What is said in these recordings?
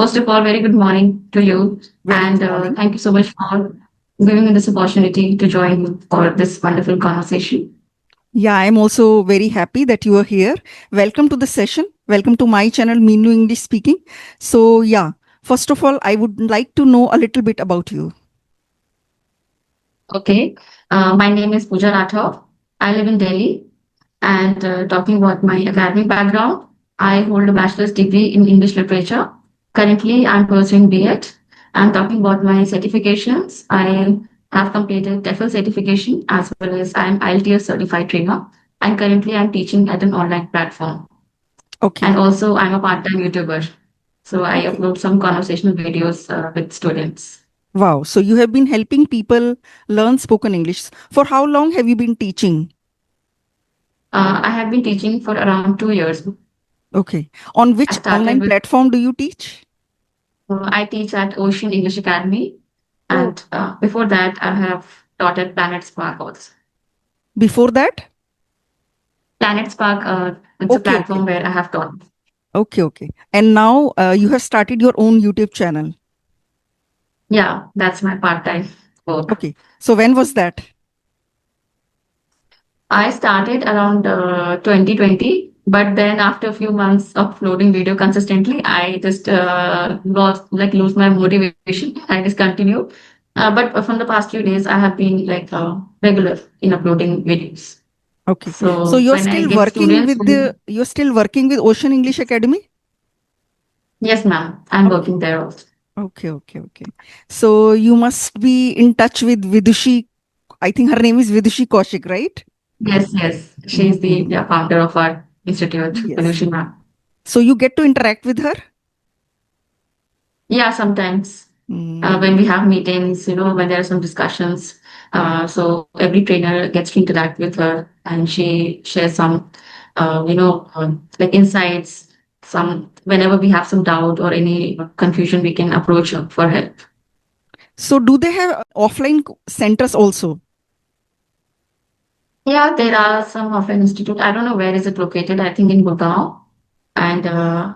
First of all, very good morning to you, Very and good morning. thank you so much for giving me this opportunity to join for this wonderful conversation. Yeah, I'm also very happy that you are here. Welcome to the session. Welcome to my channel, Meenu English speaking. So, yeah, first of all, I would like to know a little bit about you. Okay, my name is Puja. I live in Delhi, and talking about my academic background, I hold a bachelor's degree in English literature. Currently, I'm pursuing B.Ed. I'm talking about my certifications. I have completed TEFL certification as well as I'm IELTS certified trainer. And currently, I'm teaching at an online platform. And Okay. also, I'm a part-time YouTuber. So I Okay. upload some conversational videos with students. Wow. So, you have been helping people learn spoken English. For how long have you been teaching? I have been teaching for around 2 years. Okay. On I which started online with, platform do you teach? I teach at Ocean English Academy. Oh, And before that, I have taught at Planet Spark also. before that? Planet Spark, it's a Okay. Okay. platform where I have taught. Okay. Okay. And now you have started your own YouTube channel. Yeah, that's my part-time work. Okay. So, when was that? I started around 2020, but then after a few months of uploading video consistently, I just lost like lose my motivation. I discontinued. But from the past few days, I have been like regular in uploading videos. Okay. So So you're when I still get working students, with the you're still working with Ocean English Academy? yes, ma'am, I'm Okay. working there also. Okay, okay, okay. So you must be in touch with Vidushi. I think her name is Vidushi Kaushik, right? Yes, yes, she's the Mhm. yeah, founder of our institute, Yes. Meenu Ma'am. So you get to interact with her? Yeah, sometimes when Mm. we have meetings, when there are some discussions, so every trainer gets to interact with her and she shares some, like insights. Some whenever we have some doubt or any confusion, we can approach her for help. So do they have offline centers also? Yeah, there are some of an institute. I don't know where is it located. I think in Gurgaon. And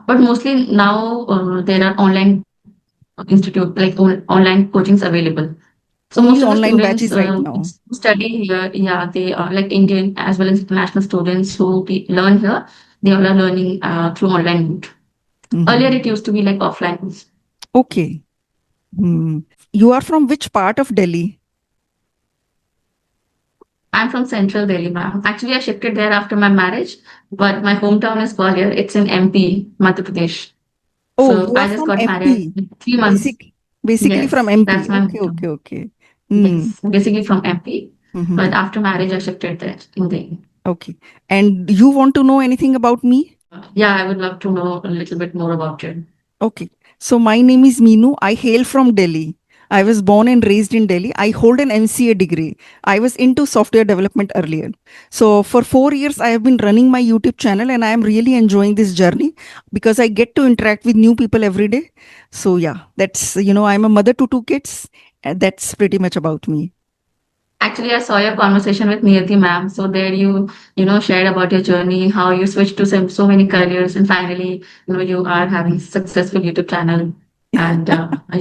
but mostly now there are online institute like online coachings available. So most Only of the online students batches right now. who study here, yeah, they are like Indian as well as international students who learn here. They all are learning through online route. Earlier, Mhm. it used to be like offline. Okay. Hmm. You are from which part of Delhi? I'm from Central Delhi, ma'am. Actually, I shifted there after my marriage, but my hometown is Gwalior. It's in MP, Madhya Pradesh. Oh, So you are I just from got married MP. in 3 months. Basically from Yes, MP. that's my Okay, hometown. okay, okay. Hmm. Yes, basically from MP. But Mm-hmm. after marriage, I shifted there in the. Okay. And you want to know anything about me? Yeah, I would love to know a little bit more about you. Okay. So my name is Meenu. I hail from Delhi. I was born and raised in Delhi. I hold an MCA degree. I was into software development earlier. So for 4 years, I have been running my YouTube channel and I am really enjoying this journey because I get to interact with new people every day. So yeah, I'm a mother to two kids. And that's pretty much about me. Actually, I saw your conversation with Niyati ma'am. So there shared about your journey, how you switched to so many careers, and finally, you are having successful YouTube channel, and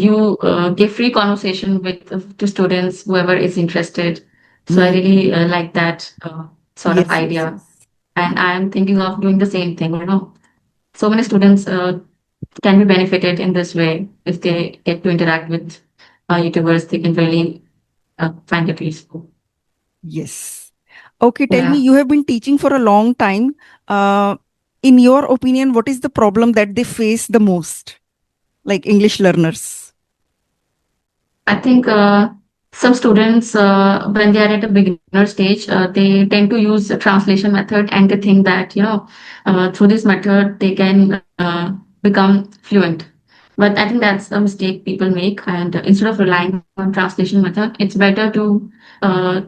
you give free conversation with to students, whoever is interested. So I Hmm. really like that sort of Yes, yes, idea, yes. and I am thinking of doing the same thing. So many students can be benefited in this way if they get to interact with YouTubers. They can really find it useful. Yes. Okay, tell me, Yeah. you have been teaching for a long time. Uh, in your opinion, what is the problem that they face the most, like English learners? I think some students, when they are at a beginner stage, they tend to use the translation method and they think that, through this method, they can become fluent. But I think that's a mistake people make. And instead of relying on translation method, it's better to uh,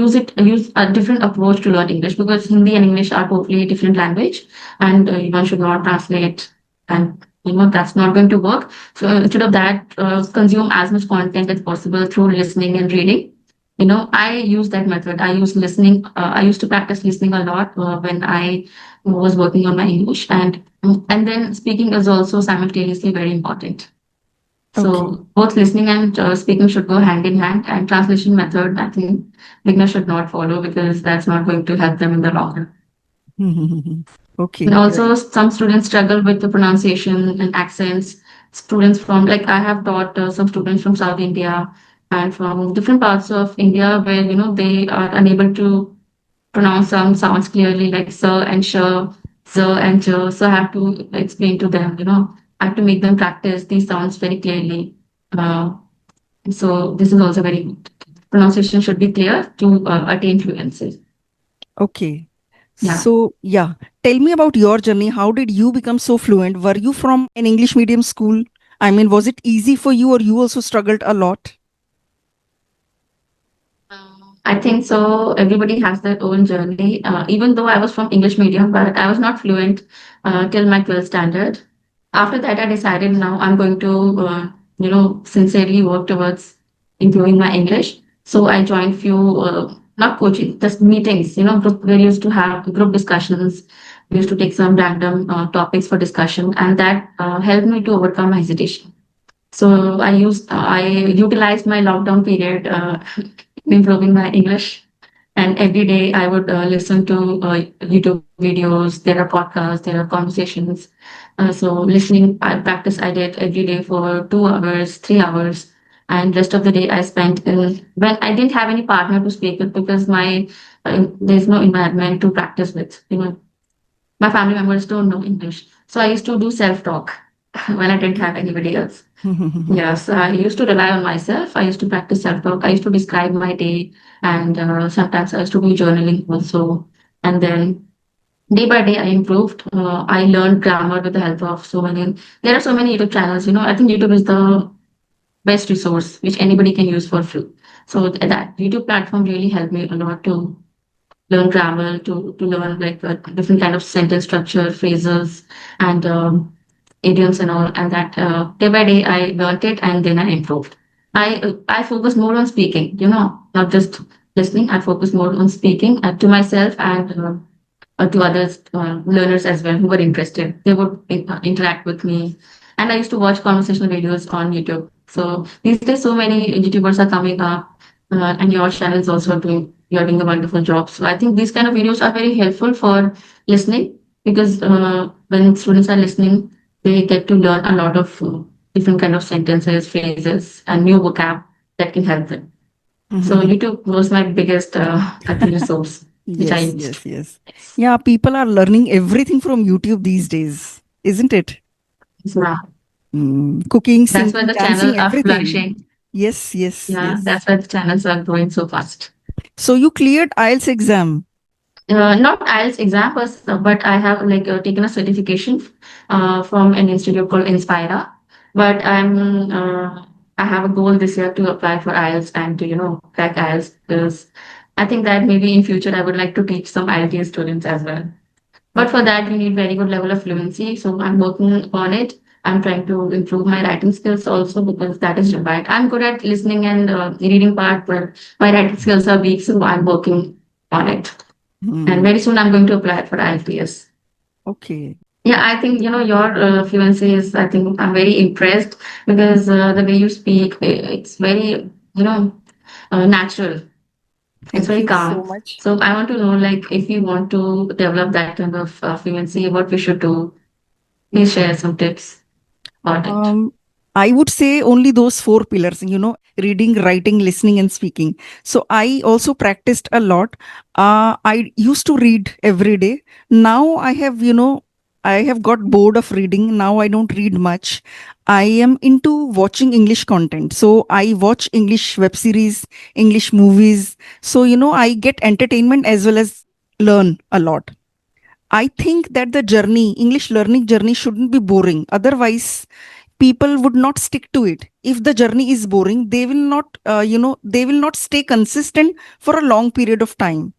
use a different approach to learn English because Hindi and English are totally different language and one should not translate and that's not going to work. So instead of that, consume as much content as possible through listening and reading. I use that method. I use listening. I used to practice listening a lot when I was working on my English, and then speaking is also simultaneously very important. Okay. So both listening and speaking should go hand in hand. And translation method, I think beginners should not follow because that's not going to help them in the long run. And Okay, also, right. some students struggle with the pronunciation and accents. Students from, like, I have taught some students from South India and from different parts of India where, they are unable to pronounce some sounds clearly, like sir and sure, sir and sure. So I have to explain to them, I have to make them practice these sounds very clearly. Uh, so this is also very good. Pronunciation should be clear to attain fluency. Okay. Yeah. So, yeah, tell me about your journey. How did you become so fluent? Were you from an English medium school? I mean, was it easy for you or you also struggled a lot? I think so. Everybody has their own journey. Even though I was from English medium, but I was not fluent till my 12th standard. After that, I decided now I'm going to, sincerely work towards improving my English. So I joined few, not coaching, just meetings, where we used to have group discussions. We used to take some random topics for discussion, and that helped me to overcome my hesitation. So I utilized my lockdown period in improving my English. And every day I would listen to YouTube videos. There are podcasts, there are conversations. So listening, I practice. I did every day for 2 hours, 3 hours, and rest of the day I spent in when I didn't have any partner to speak with because my there's no environment to practice with. My family members don't know English, so I used to do self talk when I didn't have anybody else. Yes, I used to rely on myself. I used to practice self-talk. I used to describe my day, and sometimes I used to do journaling also. And then day by day, I improved. I learned grammar with the help of so many. There are so many YouTube channels. I think YouTube is the best resource which anybody can use for free. So that YouTube platform really helped me a lot to learn grammar, to learn like different kind of sentence structure, phrases, and idioms and all. And that day by day, I learned it and then I improved. I focus more on speaking, not just listening. I focus more on speaking to myself and to others, learners as well who were interested. They would interact with me. And I used to watch conversational videos on YouTube. So these days, so many YouTubers are coming up, and your channel is also you're doing a wonderful job. So I think these kind of videos are very helpful for listening because when students are listening, they get to learn a lot of different kind of sentences, phrases, and new vocab that can help them. So YouTube was my biggest, I think, resource which I Yes, used. yes, yes. Yeah, people are learning everything from YouTube these days, isn't it? Yeah. Cooking, That's why singing, the channel dancing, are everything. flourishing. Yes, yes, Yeah, yes. that's why the channels are growing so fast. So you cleared IELTS exam. Not IELTS exam, but I have like taken a certification from an institute called Inspira. But I have a goal this year to apply for IELTS and to crack IELTS because I think that maybe in future I would like to teach some IELTS students as well. But for Okay. that, you need very good level of fluency. So I'm working on it. I'm trying to improve my writing skills also because that is required. I'm good at listening and reading part, but my writing skills are weak, so I'm working on it. And Hmm. very soon I'm going to apply for IELTS. Okay. Yeah, I think your fluency is. I think I'm very impressed because the way you speak, it's very natural. It's Thank very you so calm. much. So I want to know, like, if you want to develop that kind of fluency, what we should do. Please share some tips about it. Um, I would say only those four pillars, reading, writing, listening, and speaking. So I also practiced a lot. I used to read every day. Now I have got bored of reading. Now I don't read much. I am into watching English content. So I watch English web series, English movies. So, I get entertainment as well as learn a lot. I think that the journey, English learning journey, shouldn't be boring. Otherwise, people would not stick to it. If the journey is boring, they will not, they will not stay consistent for a long period of time.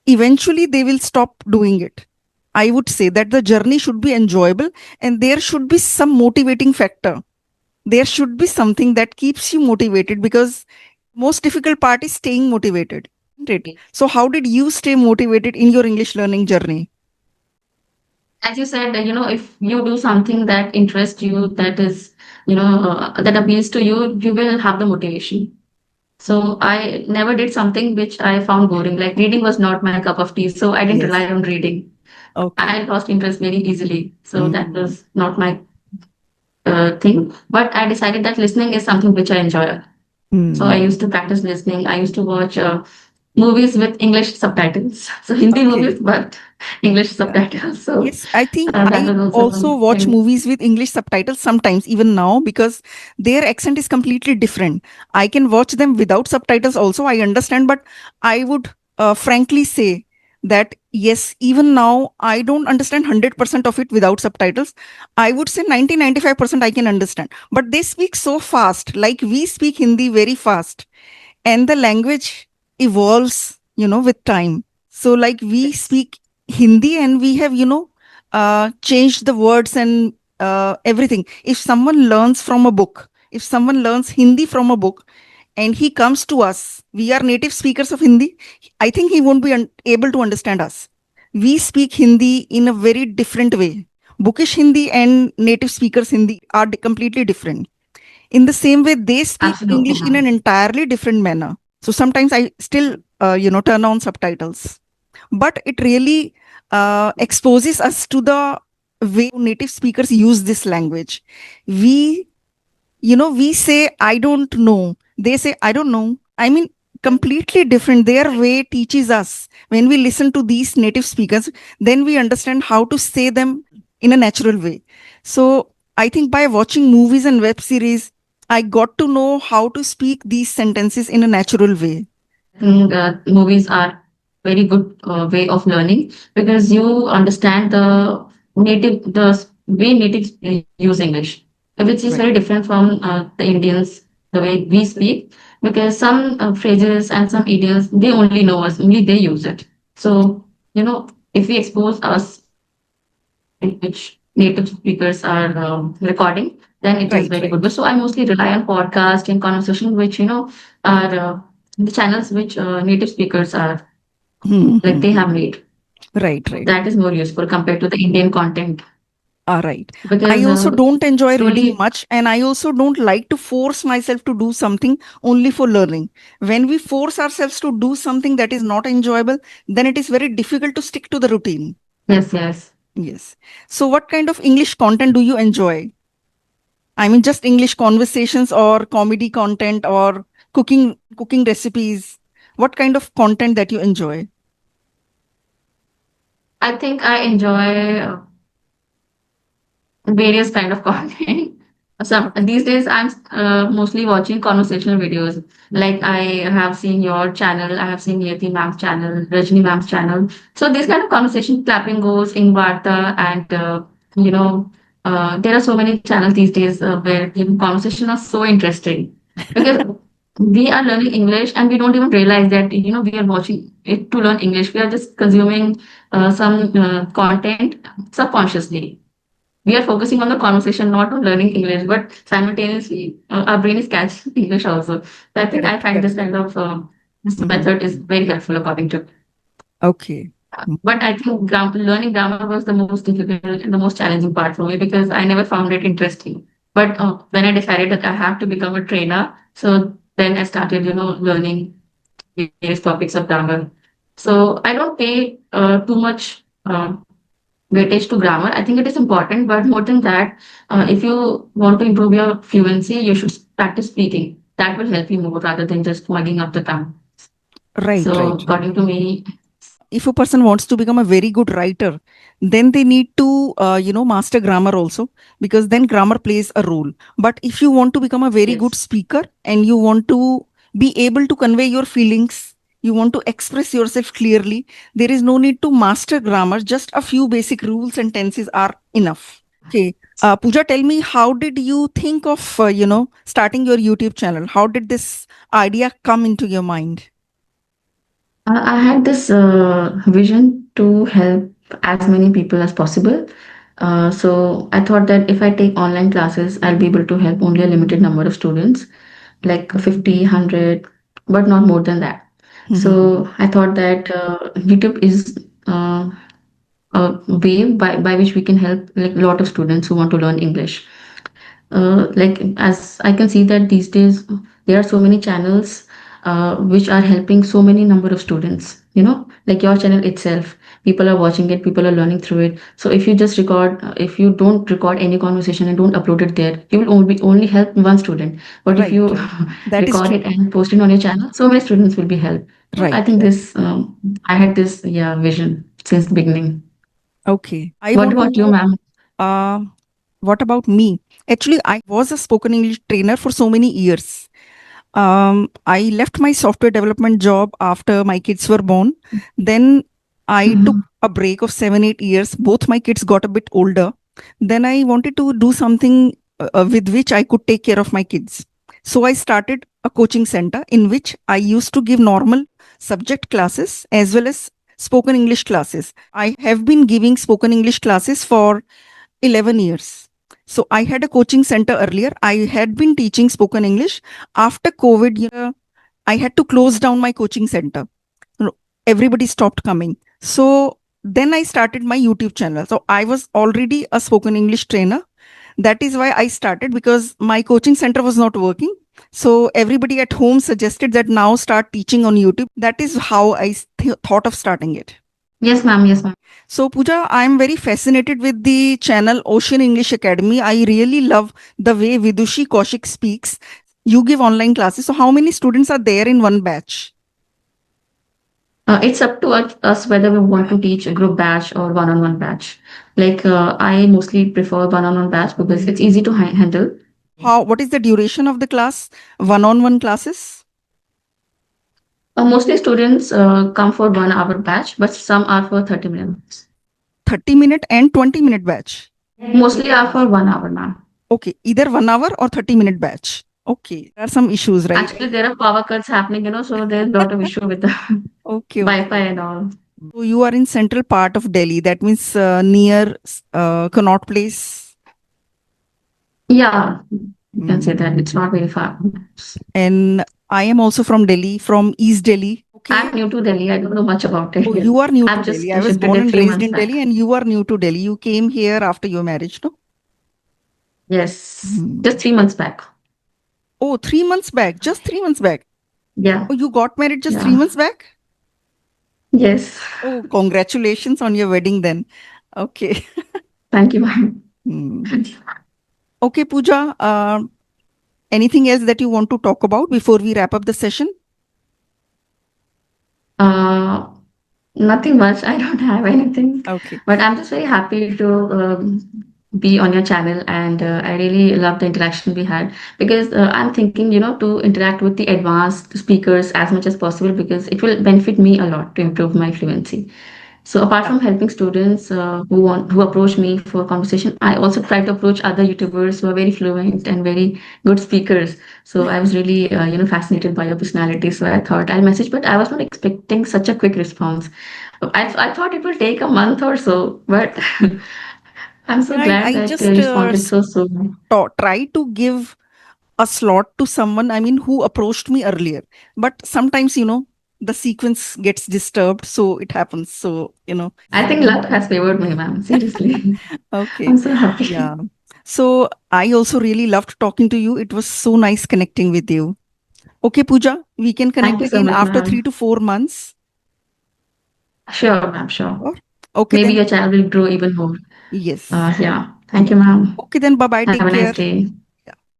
Eventually, they will stop doing it. I would say that the journey should be enjoyable and there should be some motivating factor. There should be something that keeps you motivated because Most difficult part is staying motivated, isn't it? So how did you stay motivated in your English learning journey? As you said, if you do something that interests you, that is, that appeals to you, you will have the motivation. So I never did something which I found boring. Like reading was not my cup of tea, so I didn't Yes. rely on reading. Okay. I lost interest very easily. So that Mm. was not my thing. But I decided that listening is something which I enjoy. So I Mm. used to practice listening. I used to watch movies with English subtitles. So Hindi Okay. movies, but English Yeah. subtitles. So Yes, I think that I was also also one watch thing. movies with English subtitles sometimes, even now, because their accent is completely different. I can watch them without subtitles also, I understand, but I would frankly say that yes, even now, I don't understand 100% of it without subtitles. I would say 90-95% I can understand. But they speak so fast, like we speak Hindi very fast, and the language evolves, with time. So like we Yes. speak Hindi and we have, changed the words and everything. If someone learns from a book, if someone learns Hindi from a book and he comes to us, we are native speakers of Hindi, I think he won't be able to understand us. We speak Hindi in a very different way. Bookish Hindi and native speakers Hindi are completely different. In the same way, they speak Absolutely, English in an ma'am. entirely different manner. So sometimes I still turn on subtitles, but it really exposes us to the way native speakers use this language. We you know we say I don't know, they say I don't know. I mean, completely different. Their way teaches us. When we listen to these native speakers, then we understand how to say them in a natural way. So I think by watching movies and web series, I got to know how to speak these sentences in a natural way. I think movies are very good way of learning because you understand the way natives use English, which is Right. very different from the Indians, the way we speak. Because some phrases and some idioms they only know us, only they use it. So if we expose us in which native speakers are recording, then it is Right. very good. But Right. so I mostly rely on podcast and conversation, which are the channels which native speakers are Hmm, like hmm, they hmm. have made. Right. So Right. that is more useful compared to the Indian content All right. I because also don't enjoy reading slowly, much, and I also don't like to force myself to do something only for learning. When we force ourselves to do something that is not enjoyable, then it is very difficult to stick to the routine. yes, yes. Yes. So, what kind of English content do you enjoy? I mean, just English conversations or comedy content or cooking recipes. What kind of content that you enjoy? I think I enjoy various kind of content. Some Okay. these days I'm mostly watching conversational videos. Like I have seen your channel, I have seen Yeti Ma'am's channel, Rajni Ma'am's channel. So these kind of conversation, clapping goes, Ingvarta, and there are so many channels these days where conversation are so interesting because we are learning English and we don't even realize that we are watching it to learn English. We are just consuming some content subconsciously. We are focusing on the conversation, not on learning English, but simultaneously, our brain is catching English also. So I think I Correct. find this Correct. kind of this Mhm. method is very helpful according to. Okay. But I think learning grammar was the most difficult and the most challenging part for me because I never found it interesting. But when I decided that I have to become a trainer, so then I started, learning various topics of grammar. So I don't pay too much weightage to grammar. I think it is important, but more than that, if you want to improve your fluency, you should practice speaking. That will help you more rather than just mugging up the tongue. Right. So, Right. according to me, If a person wants to become a very good writer, then they need to master grammar also, because then grammar plays a role. But if you want to become a very good yes. speaker and you want to be able to convey your feelings, you want to express yourself clearly, there is no need to master grammar. Just a few basic rules and tenses are enough. Okay. Puja, tell me, how did you think of starting your YouTube channel? How did this idea come into your mind? I had this vision to help as many people as possible. So I thought that if I take online classes, I'll be able to help only a limited number of students, like 50, 100. but not more than that. So I thought that YouTube is a way by which we can help like a lot of students who want to learn English. Like as I can see that these days there are so many channels which are helping so many number of students. Like your channel itself, people are watching it, people are learning through it. So if you just record, if you don't record any conversation and don't upload it there, you will only help one student. But if Right, you right. That is record true. it and post it on your channel, so many students will be helped. So I Right, think right. this, I had this vision since the beginning. Okay. I What want to about you, know, ma'am? uh, what about me? Actually, I was a spoken English trainer for so many years. I left my software development job after my kids were born. Then I took Mhm. a break of 7, 8 years. Both my kids got a bit older. Then I wanted to do something with which I could take care of my kids. So I started a coaching center in which I used to give normal subject classes as well as spoken English classes. I have been giving spoken English classes for 11 years. So I had a coaching center earlier. I had been teaching spoken English. After COVID, I had to close down my coaching center. You know, Everybody stopped coming. So then I started my YouTube channel. So I was already a spoken English trainer. That is why I started, because my coaching center was not working. So everybody at home suggested that now start teaching on YouTube. That is how I thought of starting it. Yes, ma'am. Yes, ma'am. So, Pooja, I'm very fascinated with the channel Ocean English Academy. I really love the way Vidushi Kaushik speaks. You give online classes. So, how many students are there in one batch? It's up to us whether we want to teach a group batch or one-on-one batch. Like I mostly prefer one-on-one batch because it's easy to handle. What is the duration of the class? One-on-one classes? Mostly students come for 1 hour batch, but some are for 30 minutes. 30-minute and 20-minute batch. Mostly are for 1 hour, ma'am. Okay, either 1 hour or 30-minute batch. Okay, there are some issues, right? Actually, there are power cuts happening, so there's a lot of issue with the Okay, Wi-Fi okay. and all. So you are in central part of Delhi. That means near Connaught Place. Yeah, you can say Mhm. that it's not very far. And I am also from Delhi, from East Delhi. Okay. I'm new to Delhi. I don't know much about Oh, it. you are new to I've Delhi. just I was shifted born there and three raised months in back. Delhi, and you are new to Delhi. You came here after your marriage, no? Yes, Mhm. just 3 months back. Oh, 3 months back, just 3 months back. Yeah, Oh, you got married just three yeah. months back? Yes. Oh, congratulations on your wedding then. Okay. Thank you, ma'am. Hmm. Okay, Pooja. Anything else that you want to talk about before we wrap up the session? Uh, Nothing much. I don't have anything, Okay. but I'm just very happy to be on your channel, and I really love the interaction we had because I'm thinking, to interact with the advanced speakers as much as possible because it will benefit me a lot to improve my fluency. So apart Yeah. from helping students who approach me for conversation, I also try to approach other YouTubers who are very fluent and very good speakers. So I was really fascinated by your personality. So I thought I'll message, but I was not expecting such a quick response. I thought it will take a month or so, but I'm so Yeah, glad I that you just responded so soon. try to give a slot to someone, I mean, who approached me earlier. But sometimes, the sequence gets disturbed, so it happens. So, I think luck has favored me, ma'am. Seriously, okay. I'm so happy. Yeah. So I also really loved talking to you. It was so nice connecting with you. Okay, Pooja, we can Thank connect you so again much, after three ma'am. to four months. Sure, ma'am. Sure. Or okay, Maybe then. your channel will grow even more. Yes. Yeah. Thank Yeah. you, ma'am. Okay, then. Bye bye. Have Take a nice care. day.